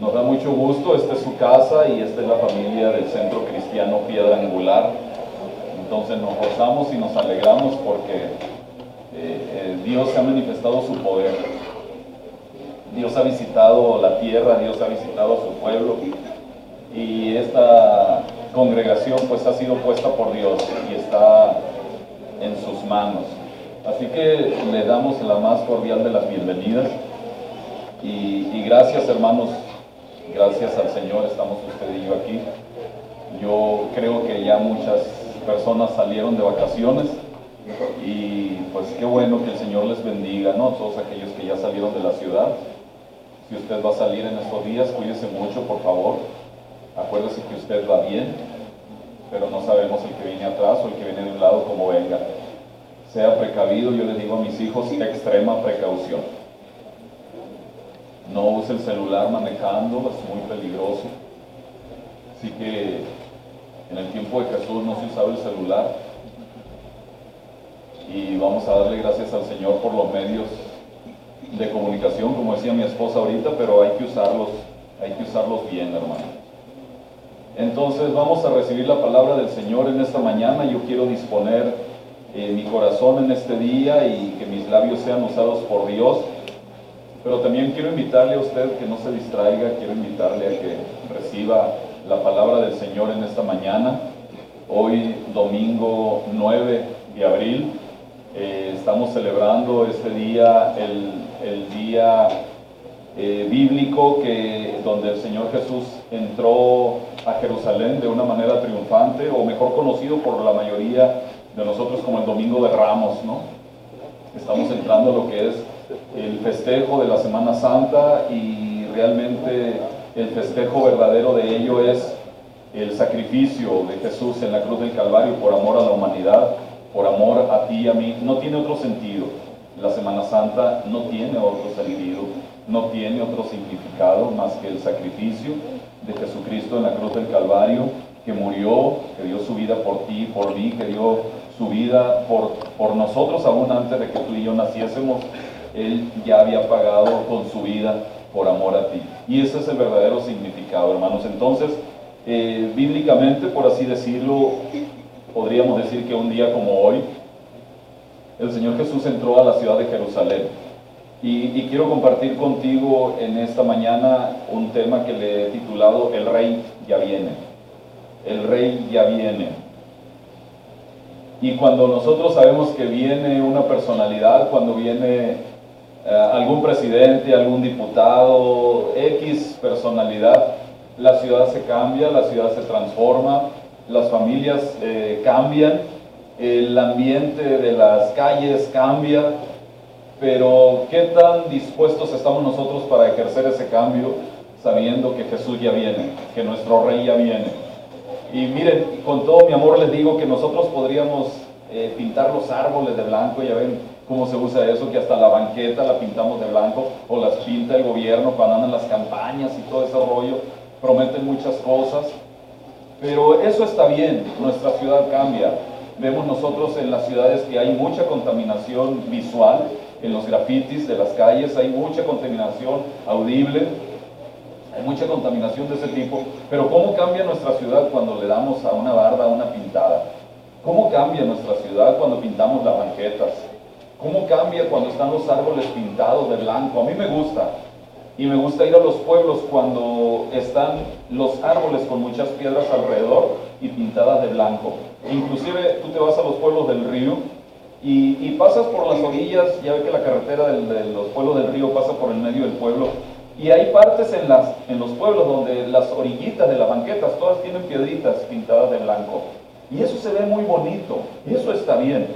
Nos da mucho gusto, esta es su casa y esta es la familia del Centro Cristiano Piedra Angular. Entonces nos gozamos y nos alegramos porque Dios ha manifestado su poder. Dios ha visitado la tierra, Dios ha visitado a su pueblo y esta congregación pues ha sido puesta por Dios y está en sus manos. Así que le damos la más cordial de las bienvenidas y gracias, hermanos. Gracias al Señor estamos usted y yo aquí. Yo creo que ya muchas personas salieron de vacaciones y pues qué bueno que el Señor les bendiga, ¿no? Todos aquellos que ya salieron de la ciudad. Si usted va a salir en estos días, cuídese mucho, por favor. Acuérdese que usted va bien, pero no sabemos el que viene atrás o el que viene de un lado cómo venga. Sea precavido, yo les digo a mis hijos, extrema precaución. No use el celular manejando, es muy peligroso. Así que en el tiempo de Jesús no se usaba el celular. Y vamos a darle gracias al Señor por los medios de comunicación, como decía mi esposa ahorita, pero hay que usarlos bien, hermano. Entonces vamos a recibir la palabra del Señor en esta mañana. Yo quiero disponer mi corazón en este día y que mis labios sean usados por Dios. Pero también quiero invitarle a usted que no se distraiga, quiero invitarle a que reciba la palabra del Señor en esta mañana. Hoy, domingo 9 de abril, estamos celebrando este día, el día bíblico donde el Señor Jesús entró a Jerusalén de una manera triunfante, o mejor conocido por la mayoría de nosotros como el Domingo de Ramos, ¿no? Estamos entrando a lo que es el festejo de la Semana Santa y realmente el festejo verdadero de ello es el sacrificio de Jesús en la cruz del Calvario por amor a la humanidad, por amor a ti y a mí. No tiene otro sentido. La Semana Santa no tiene otro sentido, no tiene otro significado más que el sacrificio de Jesucristo en la cruz del Calvario, que murió, que dio su vida por ti, por mí, que dio su vida por nosotros aún antes de que tú y yo naciésemos. Él ya había pagado con su vida por amor a ti. Y ese es el verdadero significado, hermanos. Entonces, bíblicamente, por así decirlo, podríamos decir que un día como hoy, el Señor Jesús entró a la ciudad de Jerusalén. Y quiero compartir contigo en esta mañana un tema que le he titulado El Rey ya viene. El Rey ya viene. Y cuando nosotros sabemos que viene una personalidad, cuando viene algún presidente, algún diputado, X personalidad, la ciudad se cambia, la ciudad se transforma, las familias cambian, el ambiente de las calles cambia, pero ¿qué tan dispuestos estamos nosotros para ejercer ese cambio sabiendo que Jesús ya viene, que nuestro Rey ya viene? Y miren, con todo mi amor les digo que nosotros podríamos pintar los árboles de blanco, ya ven cómo se usa eso, que hasta la banqueta la pintamos de blanco, o las pinta el gobierno cuando andan las campañas y todo ese rollo, prometen muchas cosas, pero eso está bien, nuestra ciudad cambia. Vemos nosotros en las ciudades que hay mucha contaminación visual, en los grafitis de las calles hay mucha contaminación audible, hay mucha contaminación de ese tipo, pero ¿cómo cambia nuestra ciudad cuando le damos a una barda una pintada? ¿Cómo cambia nuestra ciudad cuando pintamos las banquetas? ¿Cómo cambia cuando están los árboles pintados de blanco? A mí me gusta, y me gusta ir a los pueblos cuando están los árboles con muchas piedras alrededor y pintadas de blanco. Inclusive tú te vas a los pueblos del río y pasas por las orillas, ya ve que la carretera de los pueblos del río pasa por el medio del pueblo, y hay partes en los pueblos donde las orillitas de las banquetas todas tienen piedritas pintadas de blanco. Y eso se ve muy bonito, y eso está bien.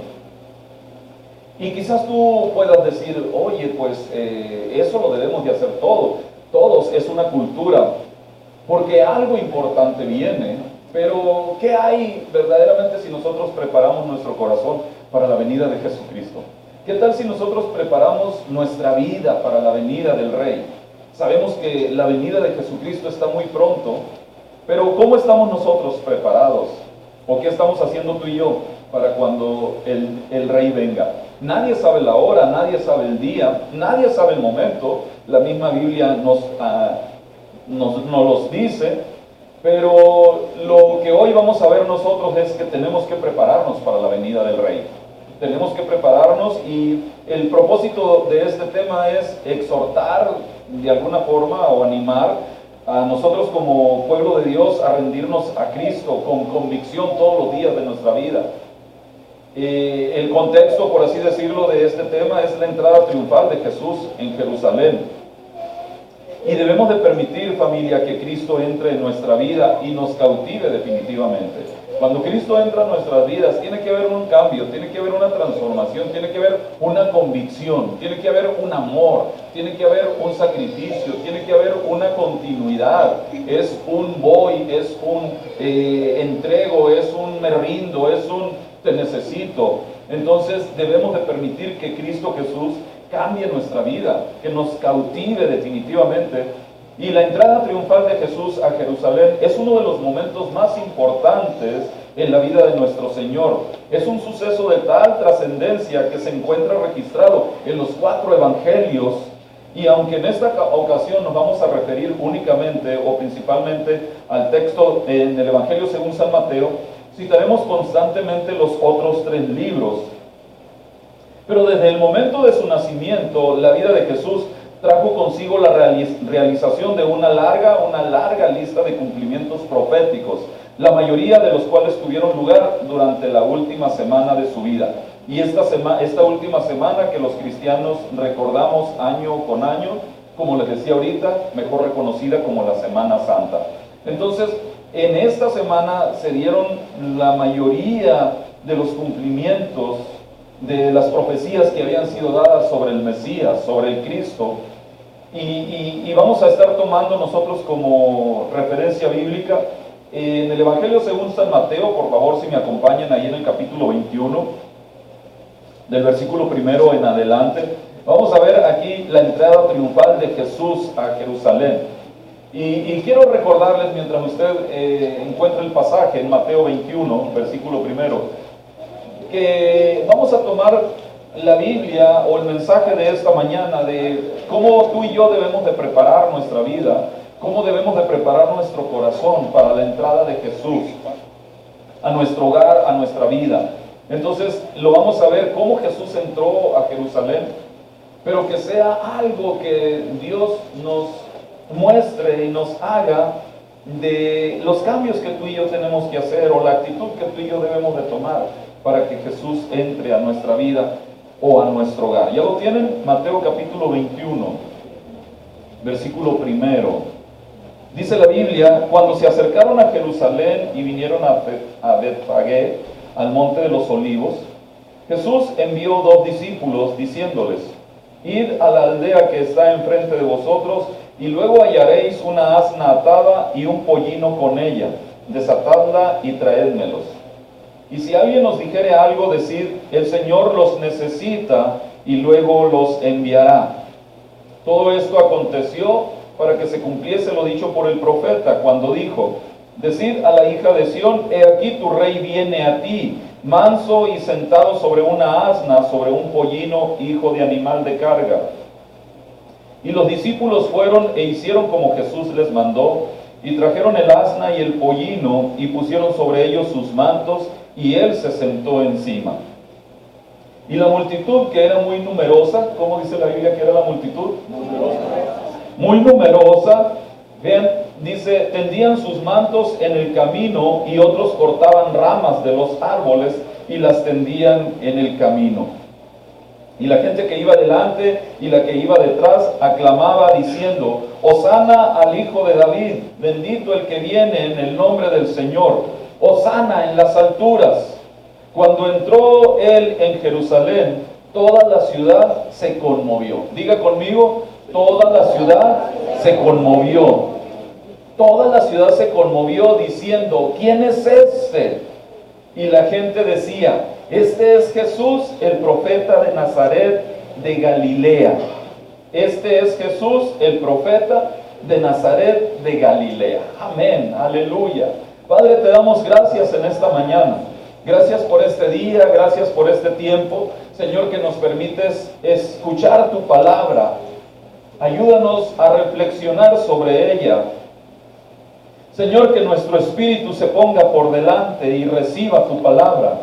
Y quizás tú puedas decir, oye, pues eso lo debemos de hacer todos, es una cultura, porque algo importante viene, pero ¿qué hay verdaderamente si nosotros preparamos nuestro corazón para la venida de Jesucristo? ¿Qué tal si nosotros preparamos nuestra vida para la venida del Rey? Sabemos que la venida de Jesucristo está muy pronto, pero ¿cómo estamos nosotros preparados? ¿O qué estamos haciendo tú y yo para cuando el Rey venga? Nadie sabe la hora, nadie sabe el día, nadie sabe el momento. La misma Biblia nos nos los dice, pero lo que hoy vamos a ver nosotros es que tenemos que prepararnos para la venida del Rey. Tenemos que prepararnos, y el propósito de este tema es exhortar de alguna forma o animar a nosotros como pueblo de Dios a rendirnos a Cristo con convicción todos los días de nuestra vida. El contexto, por así decirlo, de este tema es la entrada triunfal de Jesús en Jerusalén. Y debemos de permitir, familia, que Cristo entre en nuestra vida y nos cautive definitivamente. Cuando Cristo entra en nuestras vidas, tiene que haber un cambio, tiene que haber una transformación, tiene que haber una convicción, tiene que haber un amor, tiene que haber un sacrificio, tiene que haber una continuidad. Es un voy, es un entrego, es un me rindo, es un te necesito. Entonces debemos de permitir que Cristo Jesús cambie nuestra vida, que nos cautive definitivamente. Y la entrada triunfal de Jesús a Jerusalén es uno de los momentos más importantes en la vida de nuestro Señor. Es un suceso de tal trascendencia que se encuentra registrado en los 4 evangelios, y aunque en esta ocasión nos vamos a referir únicamente o principalmente al texto en el Evangelio según San Mateo, citaremos constantemente los otros 3 libros. Pero desde el momento de su nacimiento, la vida de Jesús trajo consigo la realización de una larga lista de cumplimientos proféticos, la mayoría de los cuales tuvieron lugar durante la última semana de su vida. Y esta última semana que los cristianos recordamos año con año, como les decía ahorita, mejor reconocida como la Semana Santa. Entonces, en esta semana se dieron la mayoría de los cumplimientos de las profecías que habían sido dadas sobre el Mesías, sobre el Cristo. Y vamos a estar tomando nosotros como referencia bíblica en el Evangelio según San Mateo. Por favor, si me acompañan ahí en el capítulo 21, del versículo 1 en adelante. Vamos a ver aquí la entrada triunfal de Jesús a Jerusalén. Y quiero recordarles, mientras usted encuentra el pasaje en Mateo 21, versículo 1, que vamos a tomar la Biblia o el mensaje de esta mañana de cómo tú y yo debemos de preparar nuestra vida, cómo debemos de preparar nuestro corazón para la entrada de Jesús a nuestro hogar, a nuestra vida. Entonces lo vamos a ver cómo Jesús entró a Jerusalén, pero que sea algo que Dios nos muestre y nos haga de los cambios que tú y yo tenemos que hacer, o la actitud que tú y yo debemos de tomar para que Jesús entre a nuestra vida o a nuestro hogar. ¿Ya lo tienen? Mateo capítulo 21, versículo 1. Dice la Biblia: cuando se acercaron a Jerusalén y vinieron a Betfagé, al monte de los olivos, Jesús envió 2 discípulos diciéndoles: id a la aldea que está enfrente de vosotros, y luego hallaréis una asna atada y un pollino con ella, desatadla y traédmelos. Y si alguien os dijere algo, decid: el Señor los necesita, y luego los enviará. Todo esto aconteció para que se cumpliese lo dicho por el profeta, cuando dijo: decid a la hija de Sión, he aquí tu rey viene a ti, manso y sentado sobre una asna, sobre un pollino, hijo de animal de carga. Y los discípulos fueron e hicieron como Jesús les mandó, y trajeron el asna y el pollino, y pusieron sobre ellos sus mantos, y él se sentó encima. Y la multitud, que era muy numerosa, ¿cómo dice la Biblia que era la multitud? Muy numerosa. Vean, dice, tendían sus mantos en el camino, y otros cortaban ramas de los árboles y las tendían en el camino. Y la gente que iba delante y la que iba detrás aclamaba diciendo: Hosana al Hijo de David, bendito el que viene en el nombre del Señor, Hosana en las alturas. Cuando entró él en Jerusalén, toda la ciudad se conmovió. Diga conmigo: toda la ciudad se conmovió. Toda la ciudad se conmovió diciendo: ¿quién es este? Y la gente decía: este es Jesús, el profeta de Nazaret de Galilea. Este es Jesús, el profeta de Nazaret de Galilea. Amén, aleluya. Padre, te damos gracias en esta mañana. Gracias por este día, gracias por este tiempo, Señor, que nos permites escuchar tu palabra. Ayúdanos a reflexionar sobre ella, Señor, que nuestro espíritu se ponga por delante y reciba tu palabra.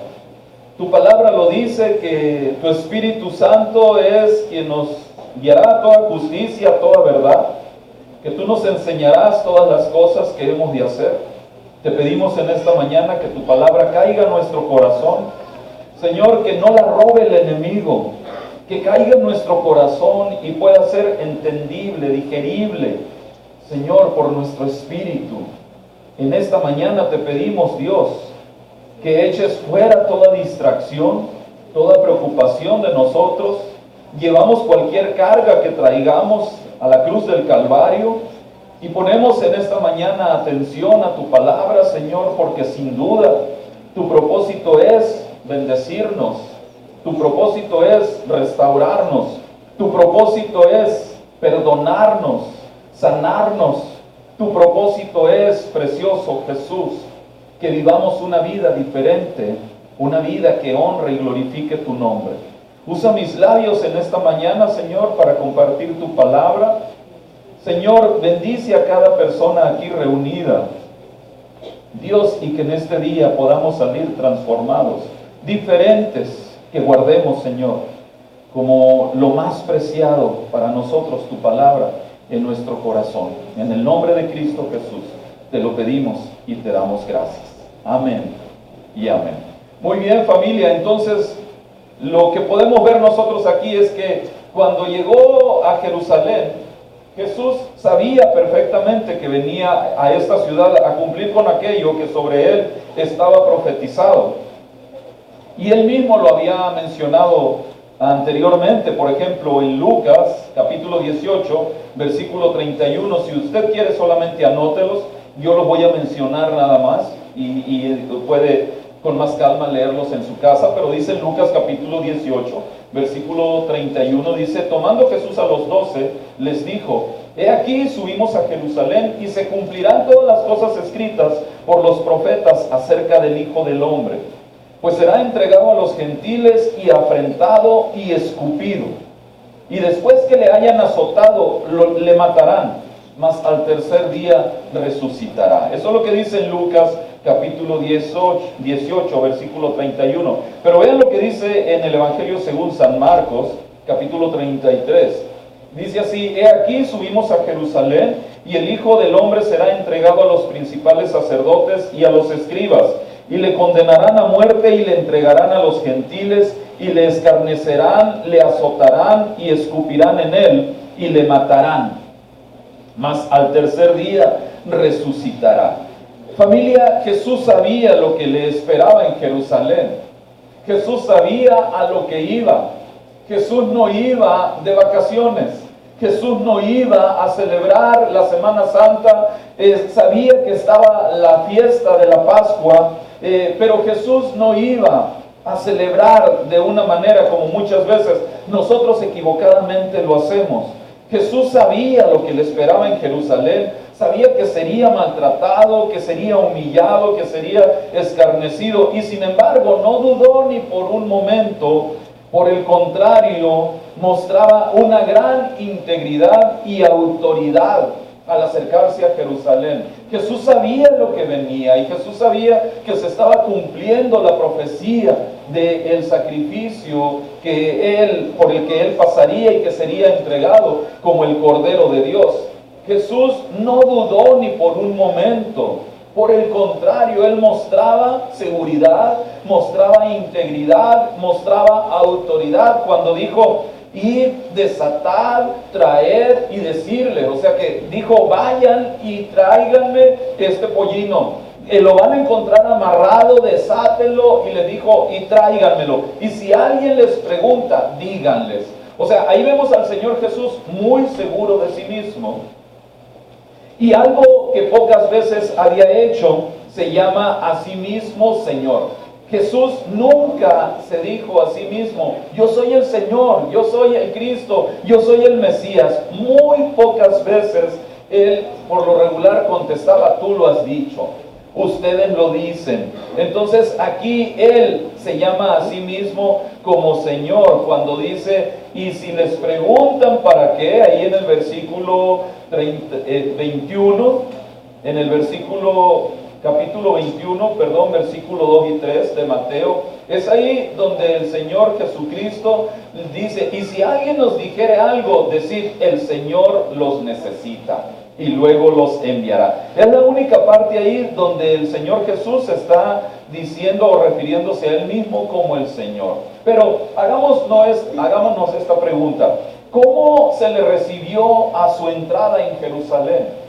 Tu palabra lo dice, que tu Espíritu Santo es quien nos guiará a toda justicia, a toda verdad, que tú nos enseñarás todas las cosas que hemos de hacer. Te pedimos en esta mañana que tu palabra caiga en nuestro corazón. Señor, que no la robe el enemigo, que caiga en nuestro corazón y pueda ser entendible, digerible, Señor, por nuestro espíritu. En esta mañana te pedimos, Dios, que eches fuera toda distracción, toda preocupación de nosotros. Llevamos cualquier carga que traigamos a la cruz del Calvario y ponemos en esta mañana atención a tu palabra, Señor, porque sin duda tu propósito es bendecirnos, tu propósito es restaurarnos, tu propósito es perdonarnos, sanarnos, tu propósito es, precioso Jesús, que vivamos una vida diferente, una vida que honre y glorifique tu nombre. Usa mis labios en esta mañana, Señor, para compartir tu palabra. Señor, bendice a cada persona aquí reunida, Dios, y que en este día podamos salir transformados, diferentes, que guardemos, Señor, como lo más preciado para nosotros tu palabra en nuestro corazón. En el nombre de Cristo Jesús te lo pedimos y te damos gracias. Amén y amén. Muy bien, familia, entonces lo que podemos ver nosotros aquí es que cuando llegó a Jerusalén, Jesús sabía perfectamente que venía a esta ciudad a cumplir con aquello que sobre él estaba profetizado. Y él mismo lo había mencionado anteriormente, por ejemplo, en Lucas, capítulo 18, versículo 31. Si usted quiere, solamente anótelos, yo los voy a mencionar nada más y puede con más calma leerlos en su casa, pero dice en Lucas capítulo 18, versículo 31, dice: tomando Jesús a los 12, les dijo: he aquí subimos a Jerusalén y se cumplirán todas las cosas escritas por los profetas acerca del Hijo del Hombre, pues será entregado a los gentiles y afrentado y escupido, y después que le hayan azotado le matarán, mas al tercer día resucitará. Eso es lo que dice en Lucas capítulo 18, versículo 31. Pero vean lo que dice en el Evangelio según San Marcos, capítulo 33. Dice así: he aquí subimos a Jerusalén, y el Hijo del Hombre será entregado a los principales sacerdotes y a los escribas, y le condenarán a muerte y le entregarán a los gentiles, y le escarnecerán, le azotarán y escupirán en él, y le matarán. Mas al tercer día resucitará. Familia, Jesús sabía lo que le esperaba en Jerusalén. Jesús sabía a lo que iba. Jesús no iba de vacaciones. Jesús no iba a celebrar la Semana Santa. Sabía que estaba la fiesta de la Pascua, pero Jesús no iba a celebrar de una manera como muchas veces nosotros equivocadamente lo hacemos. Jesús sabía lo que le esperaba en Jerusalén, sabía que sería maltratado, que sería humillado, que sería escarnecido, y sin embargo no dudó ni por un momento. Por el contrario, mostraba una gran integridad y autoridad al acercarse a Jerusalén. Jesús sabía lo que venía, y Jesús sabía que se estaba cumpliendo la profecía del sacrificio por el que él pasaría y que sería entregado como el Cordero de Dios. Jesús no dudó ni por un momento. Por el contrario, él mostraba seguridad, mostraba integridad, mostraba autoridad cuando dijo: id, desatad, traed y decirle. O sea que dijo: vayan y tráiganme este pollino. Lo van a encontrar amarrado, desátenlo, y le dijo: y tráiganmelo. Y si alguien les pregunta, díganles. O sea, ahí vemos al Señor Jesús muy seguro de sí mismo. Y algo que pocas veces había hecho, se llama a sí mismo Señor. Jesús nunca se dijo a sí mismo: yo soy el Señor, yo soy el Cristo, yo soy el Mesías. Muy pocas veces él por lo regular contestaba: tú lo has dicho, ustedes lo dicen. Entonces aquí él se llama a sí mismo como Señor cuando dice: y si les preguntan para qué, ahí en el versículo 21, en el capítulo 21, versículo 2 y 3 de Mateo. Es ahí donde el Señor Jesucristo dice: y si alguien nos dijere algo, decid, el Señor los necesita y luego los enviará. Es la única parte ahí donde el Señor Jesús está diciendo o refiriéndose a Él mismo como el Señor. Pero hagámonos esta pregunta: ¿cómo se le recibió a su entrada en Jerusalén?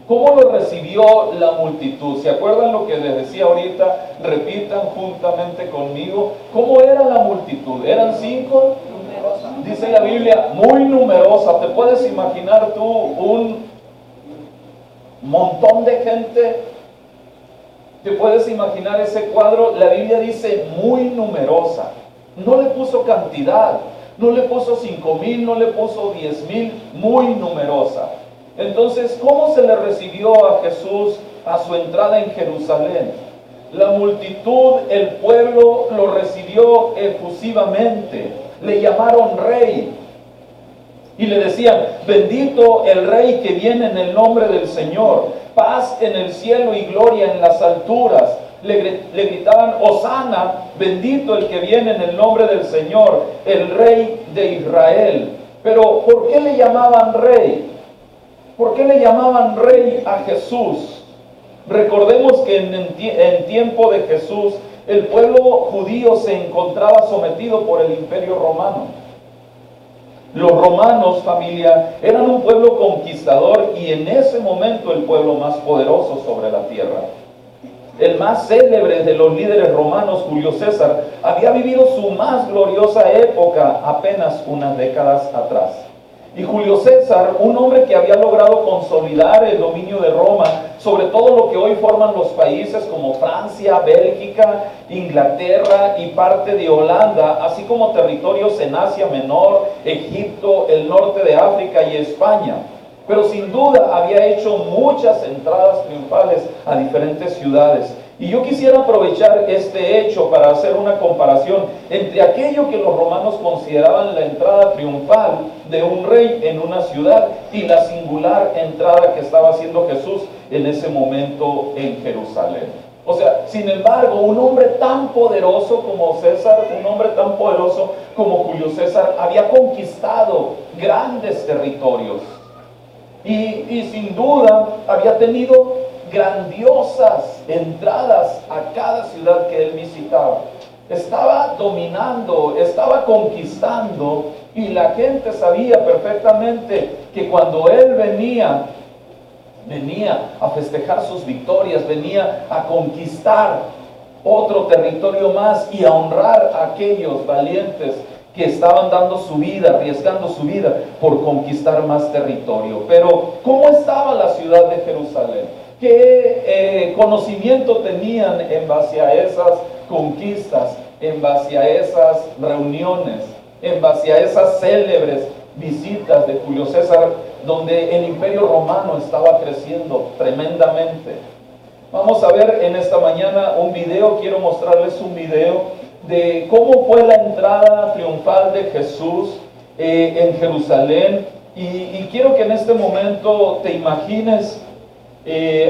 ¿Cómo lo recibió la multitud? ¿Se acuerdan lo que les decía ahorita? Repitan juntamente conmigo. ¿Cómo era la multitud? ¿Eran 5? Numerosa. Dice la Biblia, muy numerosa. ¿Te puedes imaginar tú un montón de gente? ¿Te puedes imaginar ese cuadro? La Biblia dice muy numerosa. No le puso cantidad. No le puso 5,000, no le puso 10,000. Muy numerosa. Entonces, ¿cómo se le recibió a Jesús a su entrada en Jerusalén? La multitud, el pueblo, lo recibió efusivamente. Le llamaron rey. Y le decían: bendito el rey que viene en el nombre del Señor. Paz en el cielo y gloria en las alturas. Le gritaban: Hosana, bendito el que viene en el nombre del Señor, el rey de Israel. Pero, ¿por qué le llamaban rey? ¿Por qué le llamaban rey a Jesús? Recordemos que en tiempo de Jesús, el pueblo judío se encontraba sometido por el Imperio Romano. Los romanos, familia, eran un pueblo conquistador y en ese momento el pueblo más poderoso sobre la tierra. El más célebre de los líderes romanos, Julio César, había vivido su más gloriosa época apenas unas décadas atrás. Y Julio César, un hombre que había logrado consolidar el dominio de Roma sobre todo lo que hoy forman los países como Francia, Bélgica, Inglaterra y parte de Holanda, así como territorios en Asia Menor, Egipto, el norte de África y España. Pero sin duda había hecho muchas entradas triunfales a diferentes ciudades. Y yo quisiera aprovechar este hecho para hacer una comparación entre aquello que los romanos consideraban la entrada triunfal de un rey en una ciudad y la singular entrada que estaba haciendo Jesús en ese momento en Jerusalén. O sea, sin embargo, un hombre tan poderoso como César, un hombre tan poderoso como Julio César, había conquistado grandes territorios. Y sin duda había tenido grandiosas entradas a cada ciudad que él visitaba. Estaba dominando, estaba conquistando, y la gente sabía perfectamente que cuando él venía a festejar sus victorias, venía a conquistar otro territorio más y a honrar a aquellos valientes que estaban dando su vida, arriesgando su vida por conquistar más territorio. Pero, ¿cómo estaba la ciudad de Jerusalén? ¿Qué conocimiento tenían en base a esas conquistas, en base a esas reuniones, en base a esas célebres visitas de Julio César, donde el Imperio Romano estaba creciendo tremendamente? Vamos a ver en esta mañana un video. Quiero mostrarles un video de cómo fue la entrada triunfal de Jesús en Jerusalén, y quiero que en este momento te imagines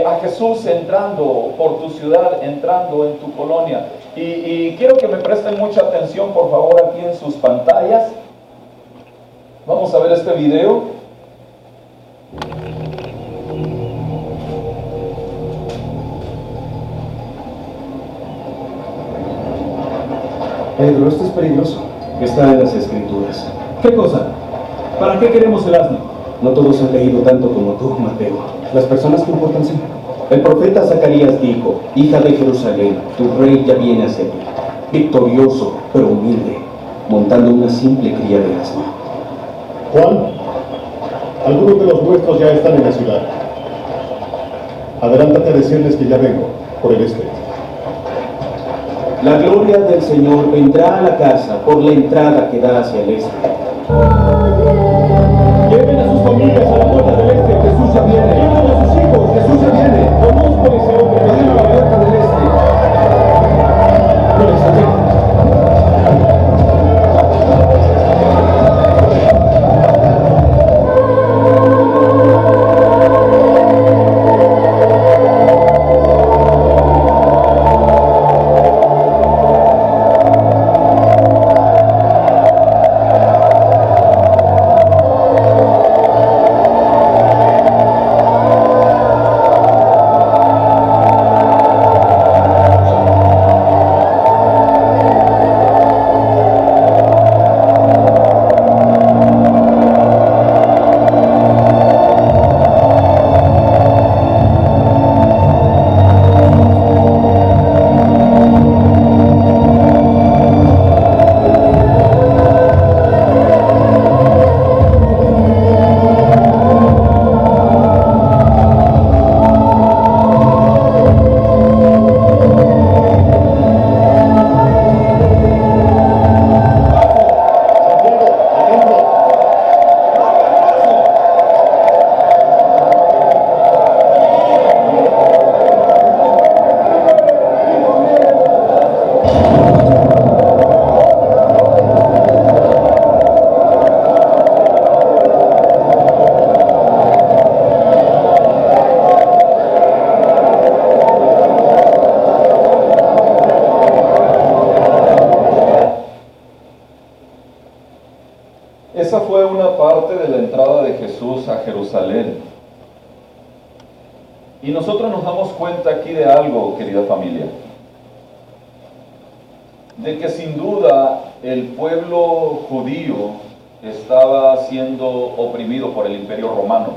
a Jesús entrando por tu ciudad, entrando en tu colonia, y quiero que me presten mucha atención, por favor, aquí en sus pantallas. Vamos a ver este video. Pedro, esto es peligroso. Está en las Escrituras. ¿Qué cosa? ¿Para qué queremos el asno? No todos han leído tanto como tú, Mateo. Las personas que importan sí. El profeta Zacarías dijo: hija de Jerusalén, tu rey ya viene hacia ti, victorioso, pero humilde, montando una simple cría de asno. Juan, algunos de los nuestros ya están en la ciudad. Adelántate a decirles que ya vengo, por el este. La gloria del Señor vendrá a la casa por la entrada que da hacia el este. Lleven a sus familias a la puerta del este, Jesús ya viene. Lleven a sus hijos, Jesús ya viene. Conozco ese hombre, ven a la puerta del este. No les atiendo. Y nosotros nos damos cuenta aquí de algo, querida familia, de que sin duda el pueblo judío estaba siendo oprimido por el Imperio Romano.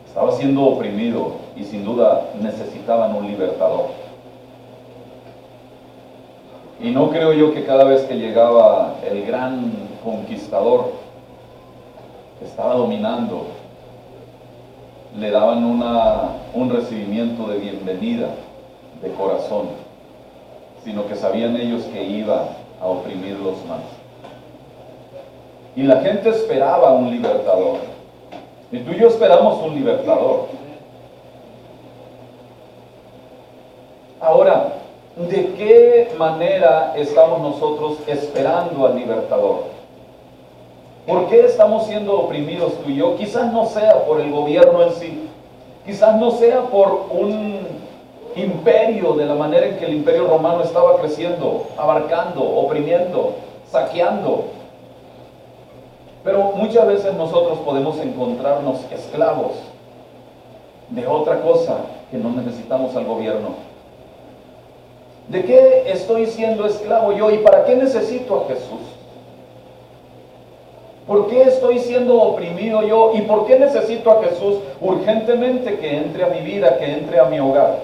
Estaba siendo oprimido y sin duda necesitaban un libertador. Y no creo yo que cada vez que llegaba el gran conquistador que estaba dominando, le daban un recibimiento de bienvenida, de corazón, sino que sabían ellos que iba a oprimirlos más. Y la gente esperaba un libertador. Y tú y yo esperamos un libertador. Ahora, ¿de qué manera estamos nosotros esperando al libertador? ¿Por qué estamos siendo oprimidos tú y yo? Quizás no sea por el gobierno en sí, quizás no sea por un imperio de la manera en que el Imperio Romano estaba creciendo, abarcando, oprimiendo, saqueando. Pero muchas veces nosotros podemos encontrarnos esclavos de otra cosa que no necesitamos al gobierno. ¿De qué estoy siendo esclavo yo y para qué necesito a Jesús? ¿Por qué estoy siendo oprimido yo y por qué necesito a Jesús urgentemente que entre a mi vida, que entre a mi hogar?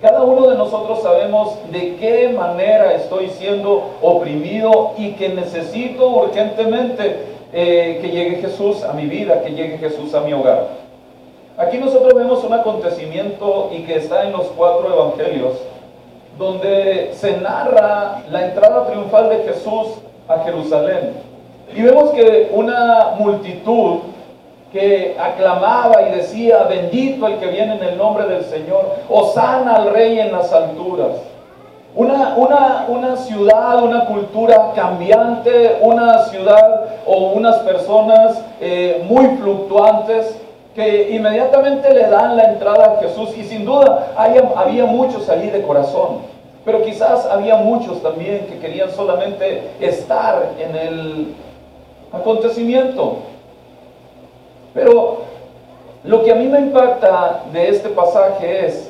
Cada uno de nosotros sabemos de qué manera estoy siendo oprimido y que necesito urgentemente que llegue Jesús a mi vida, que llegue Jesús a mi hogar. Aquí nosotros vemos un acontecimiento y que está en los 4 evangelios, donde se narra la entrada triunfal de Jesús a Jerusalén. Y vemos que una multitud que aclamaba y decía, bendito el que viene en el nombre del Señor, hosana al Rey en las alturas. Una ciudad, una cultura cambiante, una ciudad o unas personas muy fluctuantes que inmediatamente le dan la entrada a Jesús. Y sin duda había muchos allí de corazón, pero quizás había muchos también que querían solamente estar en el acontecimiento. Pero lo que a mí me impacta de este pasaje es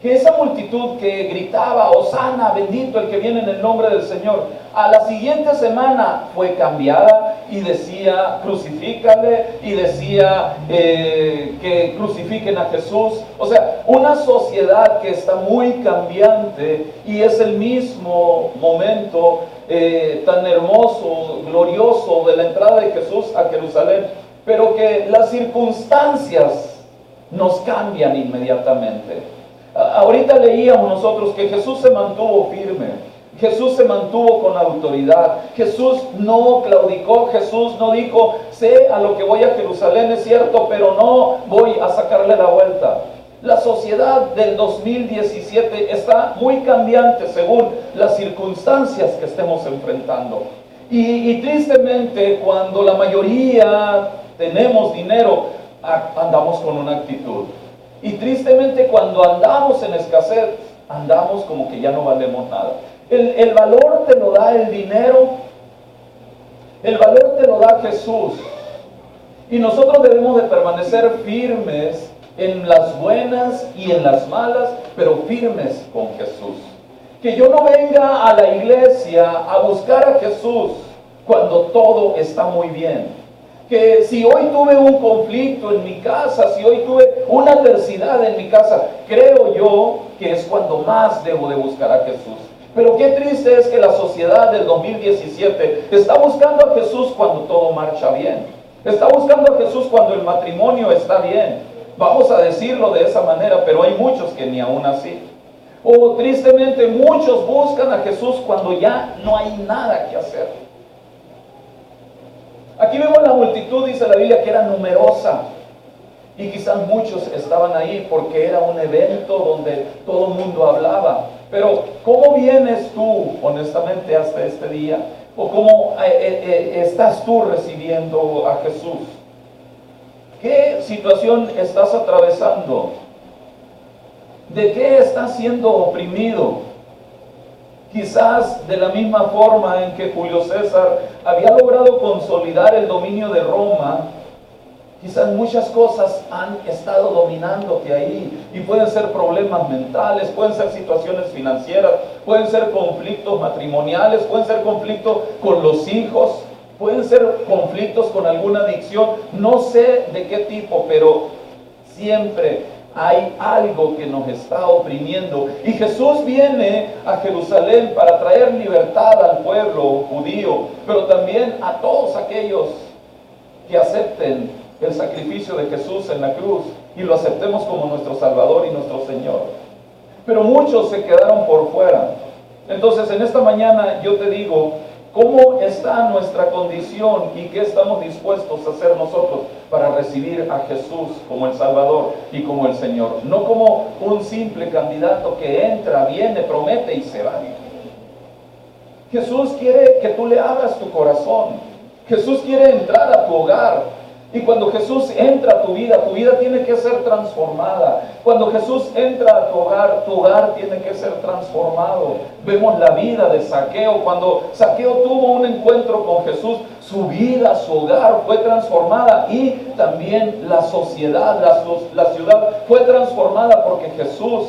que esa multitud que gritaba, hosana, bendito el que viene en el nombre del Señor, a la siguiente semana fue cambiada y decía, crucifícale, y decía que crucifiquen a Jesús. O sea, una sociedad que está muy cambiante y es el mismo momento tan hermoso, glorioso de la entrada de Jesús a Jerusalén, pero que las circunstancias nos cambian inmediatamente. Ahorita leíamos nosotros que Jesús se mantuvo firme, Jesús se mantuvo con autoridad, Jesús no claudicó, Jesús no dijo, sé a lo que voy a Jerusalén, es cierto, pero no voy a sacarle la vuelta. La sociedad del 2017 está muy cambiante según las circunstancias que estemos enfrentando. Y tristemente, cuando la mayoría tenemos dinero, andamos con una actitud. Y tristemente cuando andamos en escasez, andamos como que ya no valemos nada. El valor te lo da el dinero, el valor te lo da Jesús. Y nosotros debemos de permanecer firmes en las buenas y en las malas, pero firmes con Jesús. Que yo no venga a la iglesia a buscar a Jesús cuando todo está muy bien. Que si hoy tuve un conflicto en mi casa, si hoy tuve una adversidad en mi casa, creo yo que es cuando más debo de buscar a Jesús. Pero qué triste es que la sociedad del 2017 está buscando a Jesús cuando todo marcha bien. Está buscando a Jesús cuando el matrimonio está bien. Vamos a decirlo de esa manera, pero hay muchos que ni aún así. O tristemente muchos buscan a Jesús cuando ya no hay nada que hacer. Aquí vemos la multitud, dice la Biblia, que era numerosa. Y quizás muchos estaban ahí porque era un evento donde todo el mundo hablaba. Pero, ¿cómo vienes tú, honestamente, hasta este día? ¿O cómo estás tú recibiendo a Jesús? ¿Qué situación estás atravesando? ¿De qué estás siendo oprimido? Quizás de la misma forma en que Julio César había logrado consolidar el dominio de Roma, Quizás muchas cosas han estado dominándote ahí y pueden ser problemas mentales, pueden ser situaciones financieras, pueden ser conflictos matrimoniales, pueden ser conflictos con los hijos, pueden ser conflictos con alguna adicción, no sé de qué tipo, pero siempre hay algo que nos está oprimiendo. Y Jesús viene a Jerusalén para traer libertad al pueblo judío, pero también a todos aquellos que acepten el sacrificio de Jesús en la cruz y lo aceptemos como nuestro Salvador y nuestro Señor. Pero muchos se quedaron por fuera. Entonces en esta mañana yo te digo, ¿cómo está nuestra condición y qué estamos dispuestos a hacer nosotros para recibir a Jesús como el Salvador y como el Señor? No como un simple candidato que entra, viene, promete y se va. Jesús quiere que tú le abras tu corazón. Jesús quiere entrar a tu hogar. Y cuando Jesús entra a tu vida tiene que ser transformada. Cuando Jesús entra a tu hogar tiene que ser transformado. Vemos la vida de Zaqueo. Cuando Zaqueo tuvo un encuentro con Jesús, su vida, su hogar fue transformada. Y también la sociedad, la ciudad fue transformada porque Jesús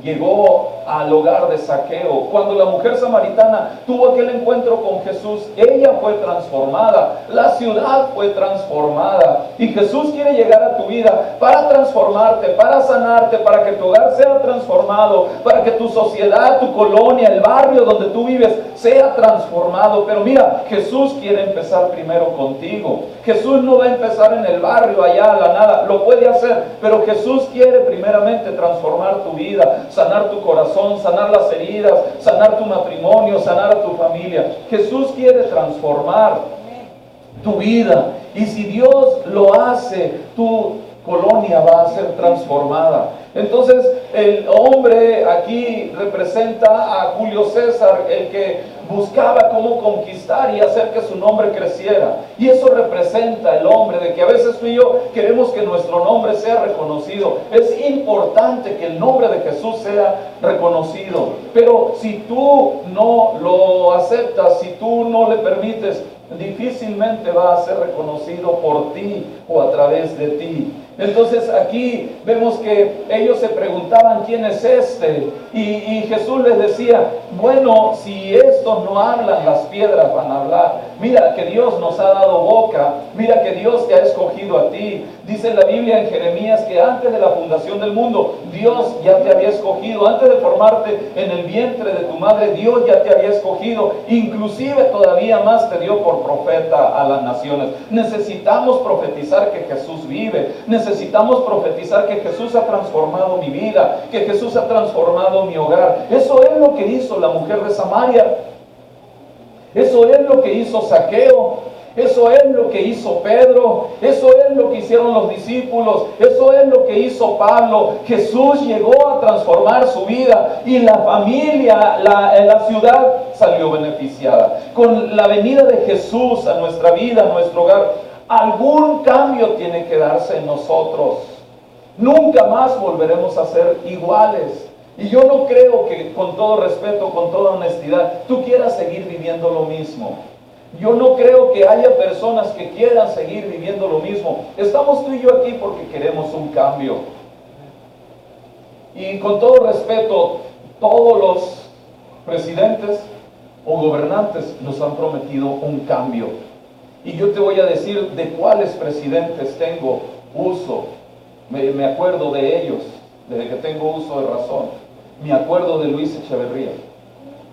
llegó al hogar de Zaqueo. Cuando la mujer samaritana tuvo aquel encuentro con Jesús, ella fue transformada, la ciudad fue transformada. Y Jesús quiere llegar a tu vida para transformarte, para sanarte, para que tu hogar sea transformado, para que tu sociedad, tu colonia, el barrio donde tú vives sea transformado. Pero mira, Jesús quiere empezar primero contigo. Jesús no va a empezar en el barrio allá a la nada, lo puede hacer, pero Jesús quiere primeramente transformar tu vida, sanar tu corazón, sanar las heridas, sanar tu matrimonio, sanar a tu familia. Jesús quiere transformar tu vida, y si Dios lo hace, tu colonia va a ser transformada. Entonces el hombre aquí representa a Julio César, el que buscaba cómo conquistar y hacer que su nombre creciera. Y eso representa el hombre, de que a veces tú y yo queremos que nuestro nombre sea reconocido. Es importante que el nombre de Jesús sea reconocido, pero si tú no lo aceptas, si tú no le permites, difícilmente va a ser reconocido por ti o a través de ti. Entonces aquí vemos que ellos se preguntaban quién es este, y Jesús les decía, bueno, si estos no hablan, las piedras van a hablar. Mira que Dios nos ha dado boca, mira que Dios te ha escogido a ti. Dice la Biblia en Jeremías que antes de la fundación del mundo, Dios ya te había escogido. Antes de formarte en el vientre de tu madre, Dios ya te había escogido. Inclusive todavía más te dio por profeta a las naciones. Necesitamos profetizar que Jesús vive. Necesitamos profetizar que Jesús ha transformado mi vida, que Jesús ha transformado mi hogar. Eso es lo que hizo la mujer de Samaria. Eso es lo que hizo Zaqueo. Eso es lo que hizo Pedro. Eso es lo que hicieron los discípulos. Eso es lo que hizo Pablo. Jesús llegó a transformar su vida, y la familia, la ciudad salió beneficiada. Con la venida de Jesús a nuestra vida, a nuestro hogar, algún cambio tiene que darse en nosotros. Nunca más volveremos a ser iguales. Y yo no creo que, con todo respeto, con toda honestidad, tú quieras seguir viviendo lo mismo. Yo no creo que haya personas que quieran seguir viviendo lo mismo. Estamos tú y yo aquí porque queremos un cambio. Y con todo respeto, todos los presidentes o gobernantes nos han prometido un cambio. Y yo te voy a decir de cuáles presidentes tengo uso. Me acuerdo de ellos, desde que tengo uso de razón. Me acuerdo de Luis Echeverría.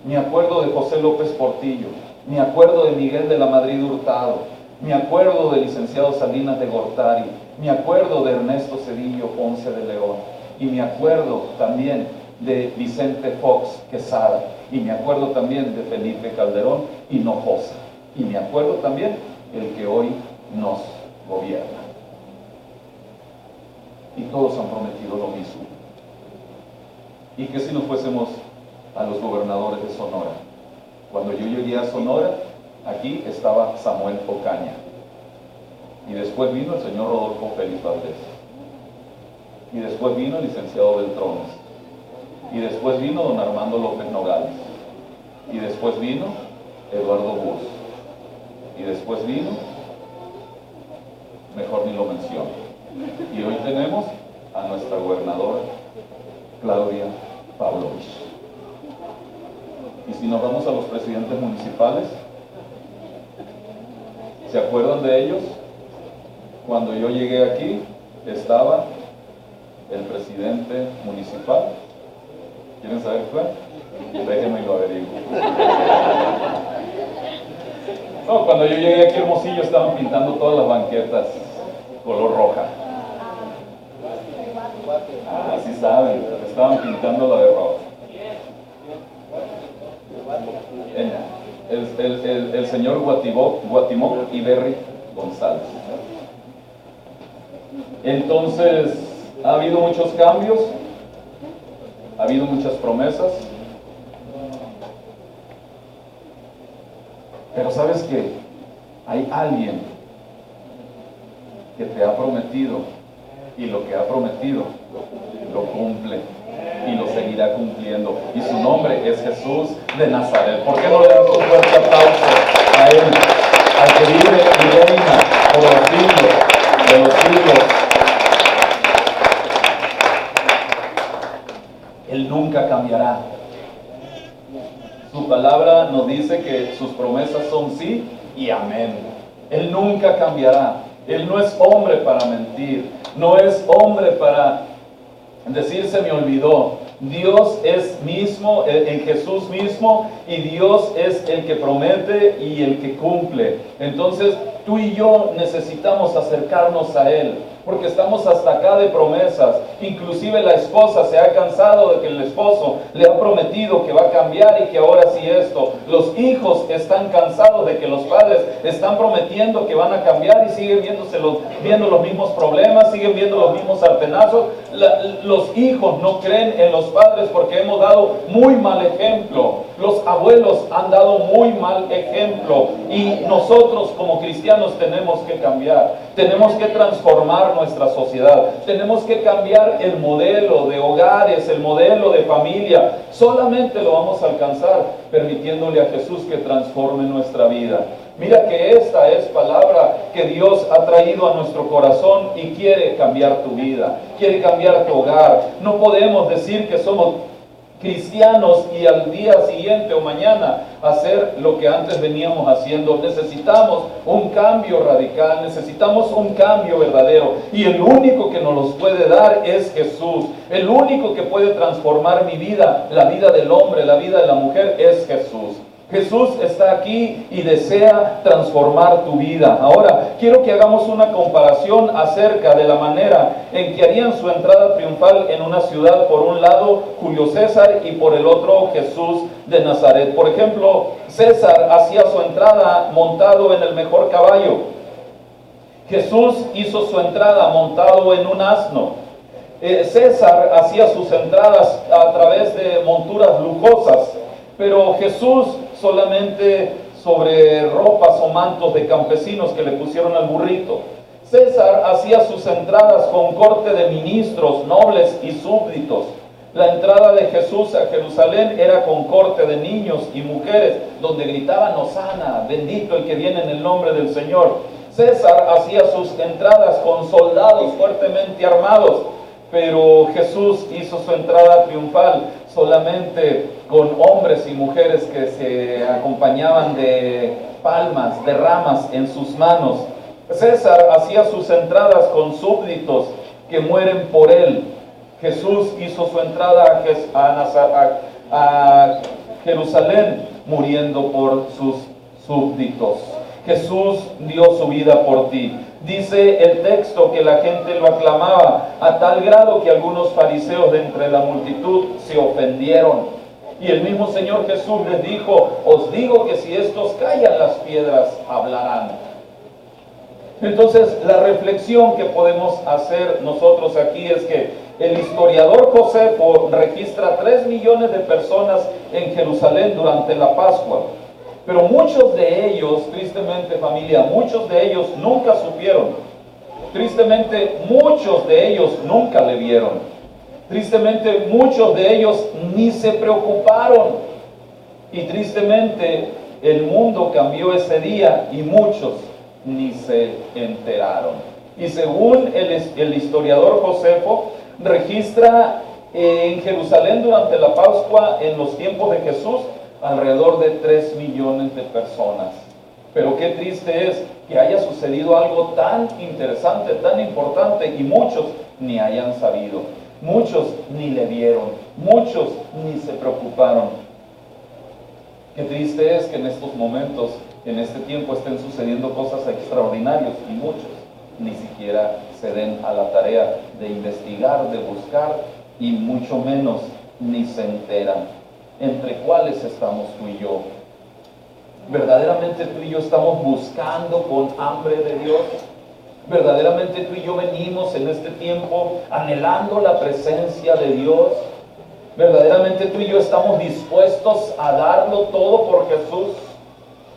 Me acuerdo de José López Portillo. Me acuerdo de Miguel de la Madrid Hurtado. Me acuerdo del licenciado Salinas de Gortari. Me acuerdo de Ernesto Cedillo Ponce de León. Y me acuerdo también de Vicente Fox Quesada. Y me acuerdo también de Felipe Calderón Hinojosa. Y me acuerdo también el que hoy nos gobierna. Y todos han prometido lo mismo. ¿Y qué si nos fuésemos a los gobernadores de Sonora? Cuando yo llegué a Sonora, aquí estaba Samuel Ocaña. Y después vino el señor Rodolfo Félix Valdés. Y después vino el licenciado Beltrones. Y después vino don Armando López Nogales. Y después vino Eduardo Bus. Y después vino mejor ni lo menciono. Y hoy tenemos a nuestra gobernadora, Claudia Pavlovich. Y si nos vamos a los presidentes municipales, ¿se acuerdan de ellos? Cuando yo llegué aquí, estaba el presidente municipal. ¿Quieren saber cuál? Déjenme lo averiguo. No, cuando yo llegué aquí a Hermosillo estaban pintando todas las banquetas color roja. Ah, sí saben, estaban pintando la de rojo. El señor Guatimoc Iberri González. Entonces, ha habido muchos cambios, ha habido muchas promesas, pero ¿sabes qué? Hay alguien que te ha prometido, y lo que ha prometido lo cumple y lo seguirá cumpliendo, y su nombre es Jesús de Nazaret. ¿Por qué no le damos un fuerte aplauso a Él, al que vive y reina por los siglos de los siglos? Él nunca cambiará. Su palabra nos dice que sus promesas son sí y amén. Él nunca cambiará. Él no es hombre para mentir, no es hombre para decir se me olvidó. Dios es mismo, en Jesús mismo, y Dios es el que promete y el que cumple. Entonces tú y yo necesitamos acercarnos a Él, porque estamos hasta acá de promesas. Inclusive la esposa se ha cansado de que el esposo le ha prometido que va a cambiar y que ahora sí esto. Los hijos están cansados de que los padres están prometiendo que van a cambiar y siguen viendo los mismos problemas, siguen viendo los mismos sartenazos. Los hijos no creen en los padres porque hemos dado muy mal ejemplo. Los abuelos han dado muy mal ejemplo, y nosotros como cristianos tenemos que cambiar, tenemos que transformar nuestra sociedad, tenemos que cambiar el modelo de hogares, el modelo de familia. Solamente lo vamos a alcanzar permitiéndole a Jesús que transforme nuestra vida. Mira que esta es palabra que Dios ha traído a nuestro corazón y quiere cambiar tu vida, quiere cambiar tu hogar. No podemos decir que somos cristianos y al día siguiente o mañana hacer lo que antes veníamos haciendo. Necesitamos un cambio radical, necesitamos un cambio verdadero, y el único que nos los puede dar es Jesús. El único que puede transformar mi vida, la vida del hombre, la vida de la mujer, es Jesús. Jesús está aquí y desea transformar tu vida. Ahora, quiero que hagamos una comparación acerca de la manera en que harían su entrada triunfal en una ciudad. Por un lado, Julio César, y por el otro, Jesús de Nazaret. Por ejemplo, César hacía su entrada montado en el mejor caballo. Jesús hizo su entrada montado en un asno. César hacía sus entradas a través de monturas lujosas, pero Jesús solamente sobre ropas o mantos de campesinos que le pusieron al burrito. César hacía sus entradas con corte de ministros, nobles y súbditos. La entrada de Jesús a Jerusalén era con corte de niños y mujeres, donde gritaban Hosana, bendito el que viene en el nombre del Señor. César hacía sus entradas con soldados fuertemente armados, pero Jesús hizo su entrada triunfal solamente con hombres y mujeres que se acompañaban de palmas, de ramas en sus manos. César hacía sus entradas con súbditos que mueren por él. Jesús hizo su entrada a Jerusalén muriendo por sus súbditos. Jesús dio su vida por ti. Dice el texto que la gente lo aclamaba a tal grado que algunos fariseos de entre la multitud se ofendieron. Y el mismo Señor Jesús les dijo: os digo que si estos callan, las piedras hablarán. Entonces, la reflexión que podemos hacer nosotros aquí es que el historiador Josefo registra 3 millones de personas en Jerusalén durante la Pascua. Pero muchos de ellos, tristemente familia, muchos de ellos nunca supieron. Tristemente, muchos de ellos nunca le vieron. Tristemente, muchos de ellos ni se preocuparon. Y tristemente, el mundo cambió ese día y muchos ni se enteraron. Y según el historiador Josefo, registra en Jerusalén durante la Pascua, en los tiempos de Jesús, alrededor de 3 millones de personas. Pero qué triste es que haya sucedido algo tan interesante, tan importante, y muchos ni hayan sabido, muchos ni le vieron, muchos ni se preocuparon. Qué triste es que en estos momentos, en este tiempo, estén sucediendo cosas extraordinarias y muchos ni siquiera se den a la tarea de investigar, de buscar, y mucho menos ni se enteran. ¿Entre cuáles estamos tú y yo? ¿Verdaderamente tú y yo estamos buscando con hambre de Dios? ¿Verdaderamente tú y yo venimos en este tiempo anhelando la presencia de Dios? ¿Verdaderamente tú y yo estamos dispuestos a darlo todo por Jesús?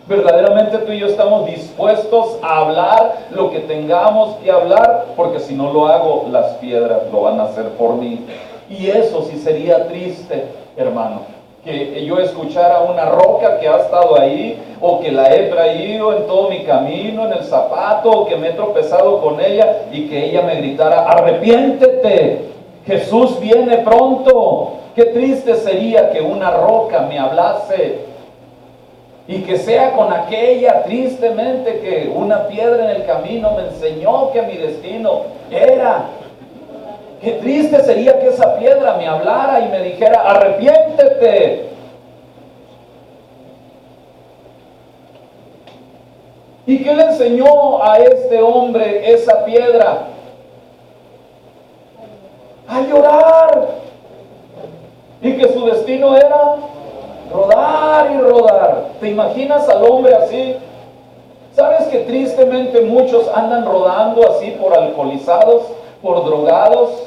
¿Verdaderamente tú y yo estamos dispuestos a hablar lo que tengamos que hablar? Porque si no lo hago, las piedras lo van a hacer por mí. Y eso sí sería triste, hermano, que yo escuchara una roca que ha estado ahí, o que la he traído en todo mi camino, en el zapato, o que me he tropezado con ella, y que ella me gritara: arrepiéntete, Jesús viene pronto. Qué triste sería que una roca me hablase, y que sea con aquella, tristemente, que una piedra en el camino me enseñó que mi destino era. Qué triste sería que esa piedra me hablara y me dijera: arrepiéntete. ¿Y qué le enseñó a este hombre esa piedra? A llorar. Y que su destino era rodar y rodar. ¿Te imaginas al hombre así? ¿Sabes que tristemente muchos andan rodando así por alcoholizados, por drogados?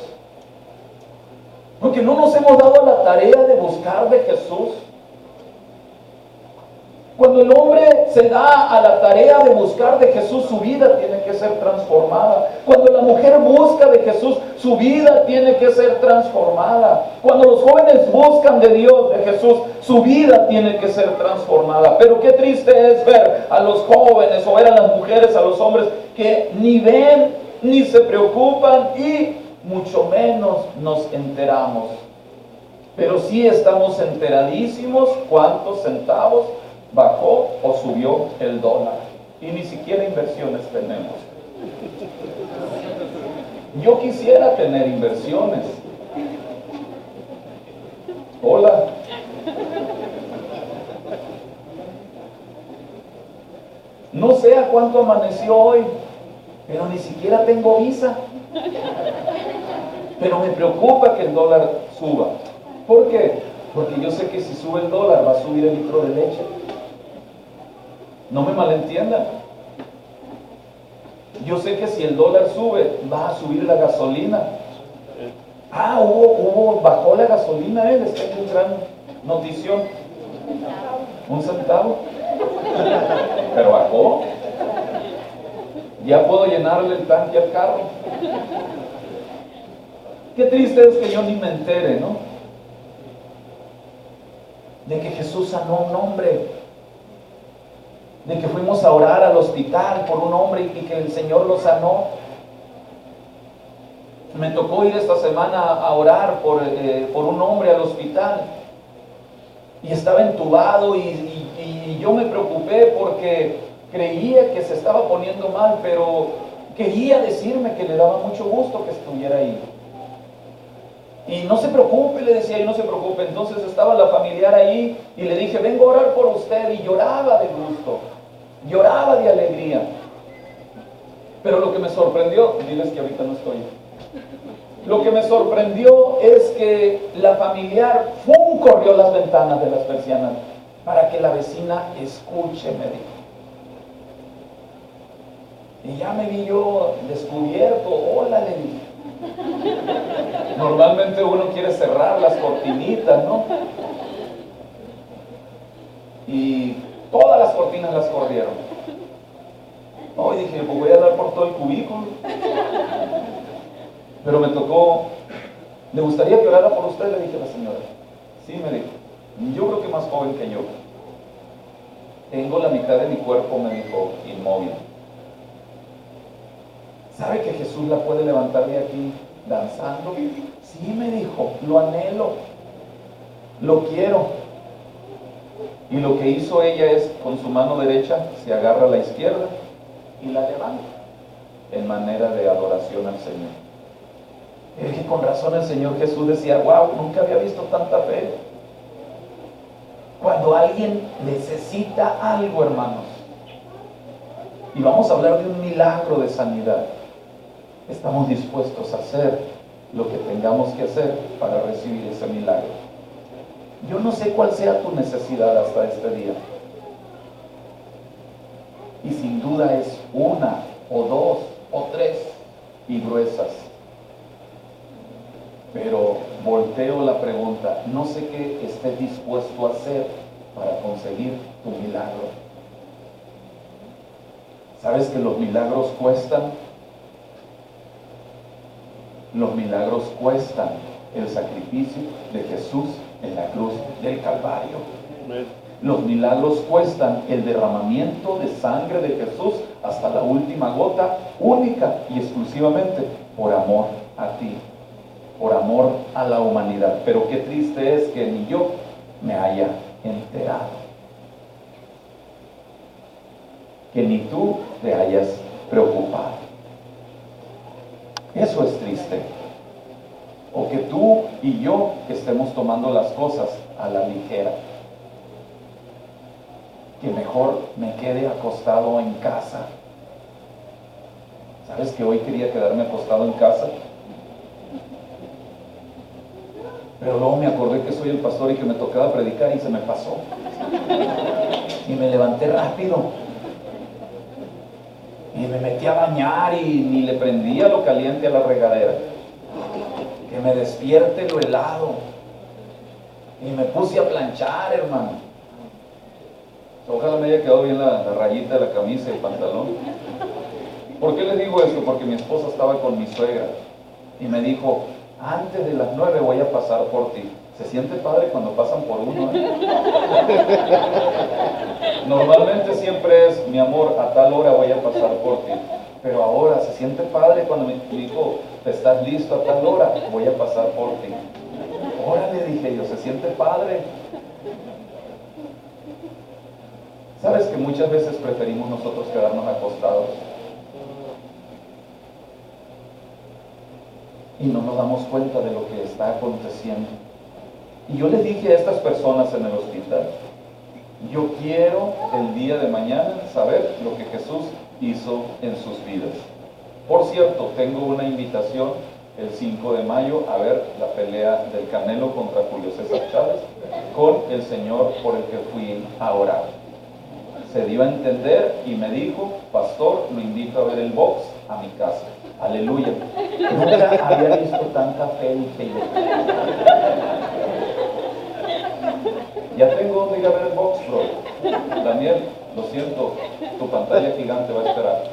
Porque no nos hemos dado la tarea de buscar de Jesús. Cuando el hombre se da a la tarea de buscar de Jesús, su vida tiene que ser transformada. Cuando la mujer busca de Jesús, su vida tiene que ser transformada. Cuando los jóvenes buscan de Dios, de Jesús, su vida tiene que ser transformada. Pero qué triste es ver a los jóvenes, o ver a las mujeres, a los hombres, que ni ven, ni se preocupan, y mucho menos nos enteramos. Pero sí estamos enteradísimos cuántos centavos bajó o subió el dólar, y ni siquiera inversiones tenemos. Yo quisiera tener inversiones. Hola. No sé a cuánto amaneció hoy, pero ni siquiera tengo visa. Pero me preocupa que el dólar suba. ¿Por qué? Porque yo sé que si sube el dólar va a subir el litro de leche. No me malentiendan. Yo sé que si el dólar sube, va a subir la gasolina. Bajó la gasolina, les tengo un gran notición. ¿1 centavo? Pero bajó. Ya puedo llenarle el tanque al carro. Qué triste es que yo ni me entere, ¿no? De que Jesús sanó a un hombre, de que fuimos a orar al hospital por un hombre y que el Señor lo sanó. Me tocó ir esta semana a orar por un hombre al hospital, y estaba entubado, y yo me preocupé porque creía que se estaba poniendo mal, pero quería decirme que le daba mucho gusto que estuviera ahí. Y no se preocupe, le decía, y no se preocupe. Entonces estaba la familiar ahí, y le dije: vengo a orar por usted, y lloraba de gusto, lloraba de alegría. Pero lo que me sorprendió, diles que ahorita no estoy. Lo que me sorprendió es que la familiar corrió las ventanas de las persianas para que la vecina escuche, me dijo. Y ya me vi yo descubierto. Hola, le dije. Normalmente uno quiere cerrar las cortinitas, ¿no? Y todas las cortinas las corrieron. No, y dije, pues voy a dar por todo el cubículo. Pero me tocó: ¿le gustaría que orara por usted? Le dije a la señora. Sí, me dijo. Yo creo que más joven que yo. Tengo la mitad de mi cuerpo, me dijo, inmóvil. ¿Sabe que Jesús la puede levantar de aquí danzando? Sí, me dijo, lo anhelo, lo quiero. Y lo que hizo ella es, con su mano derecha, se agarra a la izquierda y la levanta en manera de adoración al Señor. Es que con razón el Señor Jesús decía, wow, nunca había visto tanta fe. Cuando alguien necesita algo, hermanos, y vamos a hablar de un milagro de sanidad, estamos dispuestos a hacer lo que tengamos que hacer para recibir ese milagro. Yo no sé cuál sea tu necesidad hasta este día. Y sin duda es una, o dos, o tres, y gruesas. Pero volteo la pregunta, no sé qué estés dispuesto a hacer para conseguir tu milagro. ¿Sabes que los milagros cuestan? Los milagros cuestan el sacrificio de Jesús en la cruz del Calvario. Los milagros cuestan el derramamiento de sangre de Jesús hasta la última gota, única y exclusivamente por amor a ti, por amor a la humanidad. Pero qué triste es que ni yo me haya enterado, que ni tú te hayas preocupado. Eso es triste. O que tú y yo estemos tomando las cosas a la ligera. Que mejor me quede acostado en casa. ¿Sabes que hoy quería quedarme acostado en casa? Pero luego me acordé que soy el pastor y que me tocaba predicar y se me pasó. Y me levanté rápido. Y me metí a bañar y ni le prendía lo caliente a la regadera. Que me despierte lo helado. Y me puse a planchar, hermano. Ojalá me haya quedado bien la rayita de la camisa y el pantalón. ¿Por qué les digo esto? Porque mi esposa estaba con mi suegra y me dijo, antes de las 9 voy a pasar por ti. Se siente padre cuando pasan por uno, ¿eh? Normalmente siempre es, mi amor, a tal hora voy a pasar por ti. Pero ahora se siente padre cuando me dijo, ¿estás listo a tal hora? Voy a pasar por ti. Ahora le dije yo, se siente padre. ¿Sabes que muchas veces preferimos nosotros quedarnos acostados? Y no nos damos cuenta de lo que está aconteciendo. Y yo les dije a estas personas en el hospital, yo quiero el día de mañana saber lo que Jesús hizo en sus vidas. Por cierto, tengo una invitación el 5 de mayo a ver la pelea del Canelo contra Julio César Chávez con el Señor por el que fui a orar. Se dio a entender y me dijo, pastor, lo invito a ver el box a mi casa. Aleluya. Nunca había visto tanta fe, dije yo. Ya tengo donde ir a ver el box, bro. Daniel, lo siento, tu pantalla gigante va a esperar.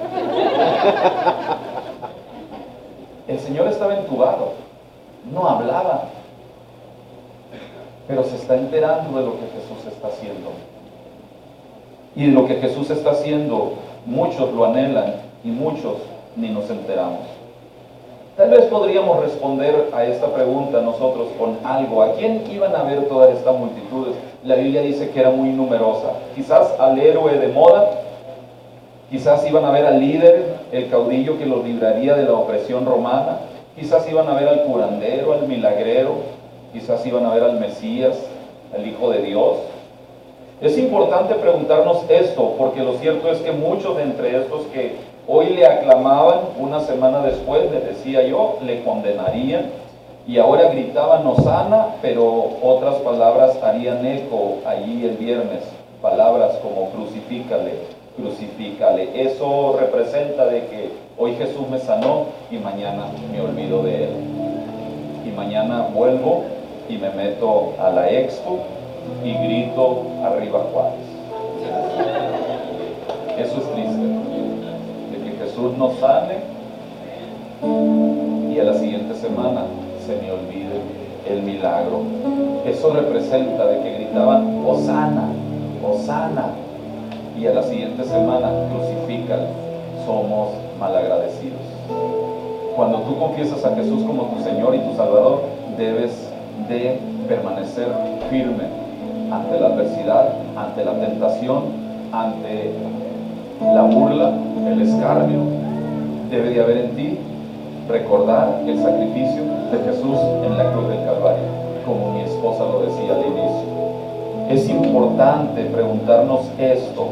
El Señor estaba entubado, no hablaba, pero se está enterando de lo que Jesús está haciendo. Y de lo que Jesús está haciendo, muchos lo anhelan y muchos ni nos enteramos. Tal vez podríamos responder a esta pregunta nosotros con algo. ¿A quién iban a ver todas estas multitudes? La Biblia dice que era muy numerosa. Quizás al héroe de moda, quizás iban a ver al líder, el caudillo que los libraría de la opresión romana, quizás iban a ver al curandero, al milagrero, quizás iban a ver al Mesías, al Hijo de Dios. Es importante preguntarnos esto, porque lo cierto es que muchos de entre estos que hoy le aclamaban, una semana después, les decía yo, le condenarían, y ahora gritaban Hosana, pero otras palabras harían eco allí el viernes, palabras como crucifícale, crucifícale. Eso representa de que hoy Jesús me sanó y mañana me olvido de él. Y mañana vuelvo y me meto a la expo y grito arriba Juárez. Eso es triste, de que Jesús nos sane y a la siguiente semana se me olvide el milagro. Eso representa de que gritaban Hosana, Hosana, y a la siguiente semana crucifícalo. Somos malagradecidos. Cuando tú confiesas a Jesús como tu Señor y tu Salvador, debes de permanecer firme ante la adversidad, ante la tentación, ante la burla, el escarnio. Debe de haber en ti recordar el sacrificio de Jesús en la cruz del Calvario, como mi esposa lo decía al inicio. Es importante preguntarnos esto,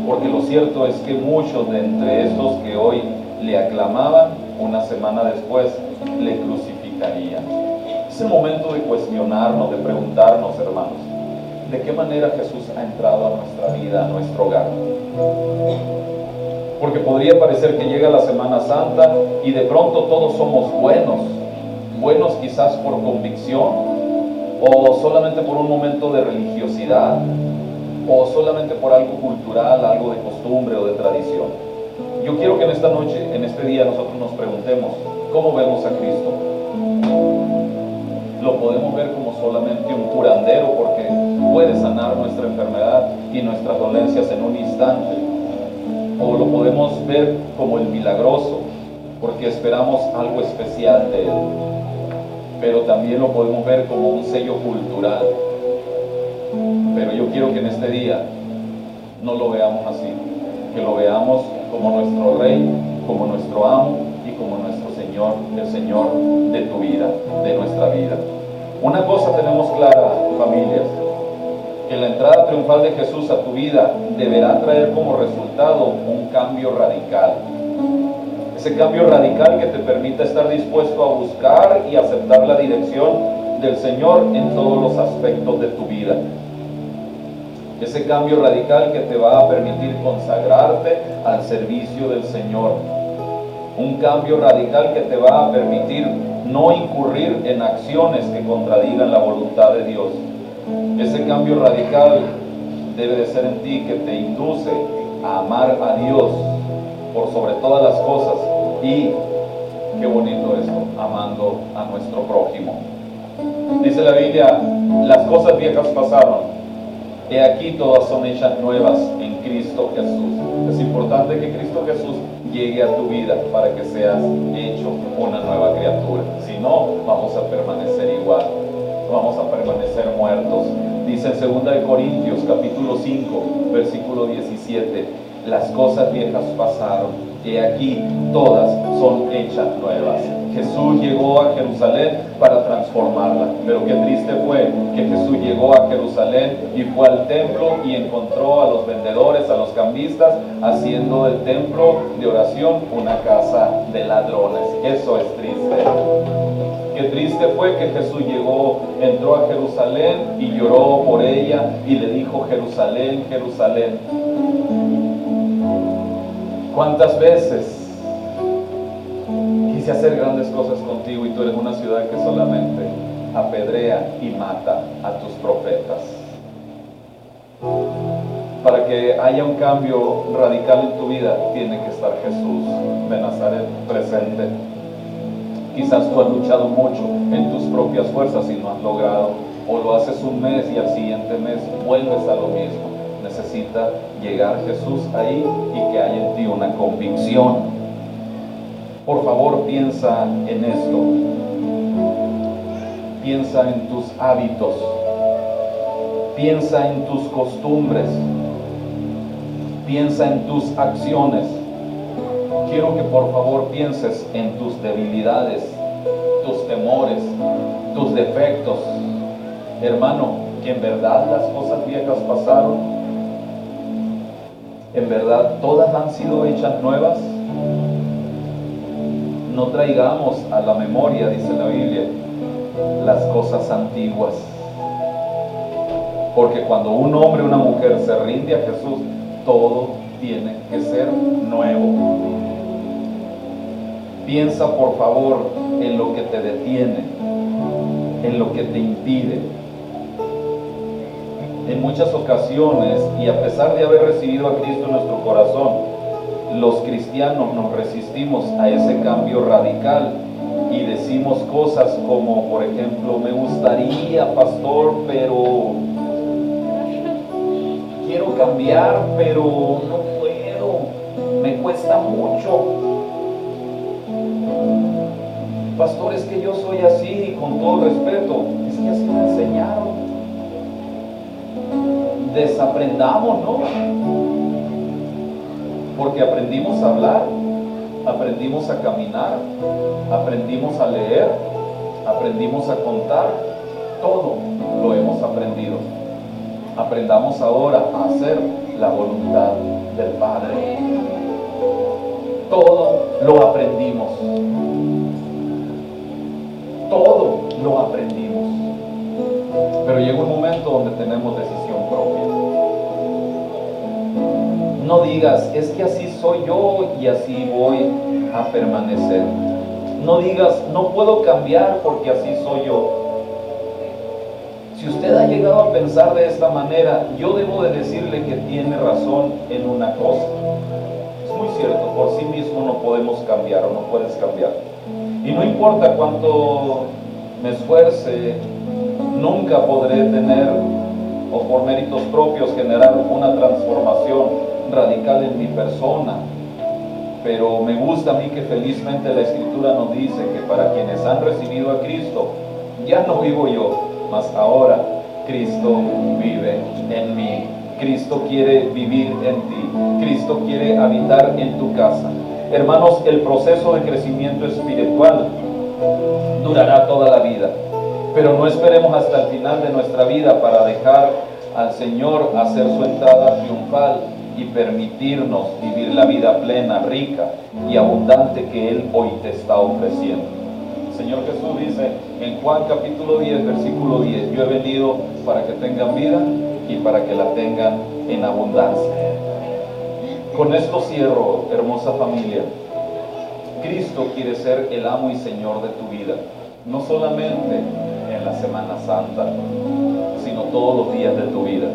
porque lo cierto es que muchos de entre estos que hoy le aclamaban, una semana después le crucificarían. Es el momento de cuestionarnos, de preguntarnos, hermanos, ¿de qué manera Jesús ha entrado a nuestra vida, a nuestro hogar? Porque podría parecer que llega la Semana Santa y de pronto todos somos buenos quizás por convicción, o solamente por un momento de religiosidad, o solamente por algo cultural, algo de costumbre o de tradición. Yo quiero que en esta noche, en este día, nosotros nos preguntemos, ¿cómo vemos a Cristo? Lo podemos ver como solamente un curandero, porque puede sanar nuestra enfermedad y nuestras dolencias en un instante. O lo podemos ver como el milagroso, porque esperamos algo especial de Él. Pero también lo podemos ver como un sello cultural. Pero yo quiero que en este día no lo veamos así, que lo veamos como nuestro Rey, como nuestro amo y como nuestro Señor, el Señor de tu vida, de nuestra vida. Una cosa tenemos clara, familias, que la entrada triunfal de Jesús a tu vida deberá traer como resultado un cambio radical. Ese cambio radical que te permita estar dispuesto a buscar y aceptar la dirección del Señor en todos los aspectos de tu vida. Ese cambio radical que te va a permitir consagrarte al servicio del Señor. Un cambio radical que te va a permitir no incurrir en acciones que contradigan la voluntad de Dios. Ese cambio radical debe de ser en ti que te induce a amar a Dios por sobre todas las cosas y, qué bonito esto, amando a nuestro prójimo. Dice la Biblia, las cosas viejas pasaron, he aquí todas son hechas nuevas en Cristo Jesús. Es importante que Cristo Jesús llegue a tu vida para que seas hecho una nueva criatura. Si no, vamos a permanecer igual, vamos a permanecer muertos. Dice en 2 Corintios capítulo 5, versículo 17, las cosas viejas pasaron, he aquí todas son hechas nuevas. Jesús llegó a Jerusalén para transformarla, pero qué triste fue que Jesús llegó a Jerusalén y fue al templo y encontró a los vendedores, a los cambistas, haciendo del templo de oración una casa de ladrones. Eso es triste. Qué triste fue que Jesús llegó, entró a Jerusalén y lloró por ella y le dijo, Jerusalén, Jerusalén, ¿cuántas veces quise hacer grandes cosas contigo y tú eres una ciudad que solamente apedrea y mata a tus profetas? Para que haya un cambio radical en tu vida, tiene que estar Jesús de Nazaret presente. Quizás tú has luchado mucho en tus propias fuerzas y no has logrado, o lo haces un mes y al siguiente mes vuelves a lo mismo. Necesita llegar Jesús ahí y que haya en ti una convicción. Por favor, piensa en esto. Piensa en tus hábitos. Piensa en tus costumbres. Piensa en tus acciones. Quiero que por favor pienses en tus debilidades, tus temores, tus defectos. Hermano, que en verdad las cosas viejas pasaron. En verdad todas han sido hechas nuevas. No traigamos a la memoria, dice la Biblia, las cosas antiguas. Porque cuando un hombre o una mujer se rinde a Jesús, todo tiene que ser nuevo. Piensa por favor en lo que te detiene, en lo que te impide. En muchas ocasiones, y a pesar de haber recibido a Cristo en nuestro corazón, los cristianos nos resistimos a ese cambio radical y decimos cosas como, por ejemplo, me gustaría, pastor, pero quiero cambiar, pero no puedo, me cuesta mucho. Pastor, es que yo soy así, con todo respeto. Es que así me enseñaron. Desaprendamos, ¿no? Porque aprendimos a hablar, aprendimos a caminar, aprendimos a leer, aprendimos a contar. Todo lo hemos aprendido. Aprendamos ahora a hacer la voluntad del Padre. Todo lo aprendimos. Todo lo aprendimos. Pero llega un momento donde tenemos decisión propia. No digas, es que así soy yo y así voy a permanecer. No digas, no puedo cambiar porque así soy yo. Si usted ha llegado a pensar de esta manera, yo debo de decirle que tiene razón en una cosa. Es muy cierto, por sí mismo no podemos cambiar o no puedes cambiar. Y no importa cuánto me esfuerce, nunca podré tener, o por méritos propios, generar una transformación radical en mi persona. Pero me gusta a mí que felizmente la Escritura nos dice que para quienes han recibido a Cristo, ya no vivo yo, mas ahora Cristo vive en mí. Cristo quiere vivir en ti. Cristo quiere habitar en tu casa. Hermanos, el proceso de crecimiento espiritual durará toda la vida, pero no esperemos hasta el final de nuestra vida para dejar al Señor hacer su entrada triunfal y permitirnos vivir la vida plena, rica y abundante que Él hoy te está ofreciendo. El Señor Jesús dice en Juan capítulo 10, versículo 10, yo he venido para que tengan vida y para que la tengan en abundancia. Con esto cierro, hermosa familia. Cristo quiere ser el amo y Señor de tu vida, no solamente en la Semana Santa, sino todos los días de tu vida.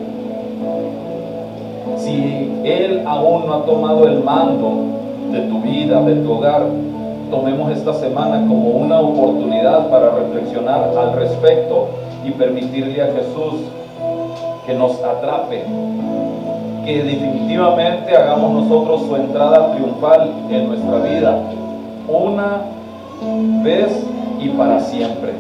Si Él aún no ha tomado el mando de tu vida, de tu hogar, tomemos esta semana como una oportunidad para reflexionar al respecto y permitirle a Jesús que nos atrape, que definitivamente hagamos nosotros su entrada triunfal en nuestra vida, una vez y para siempre.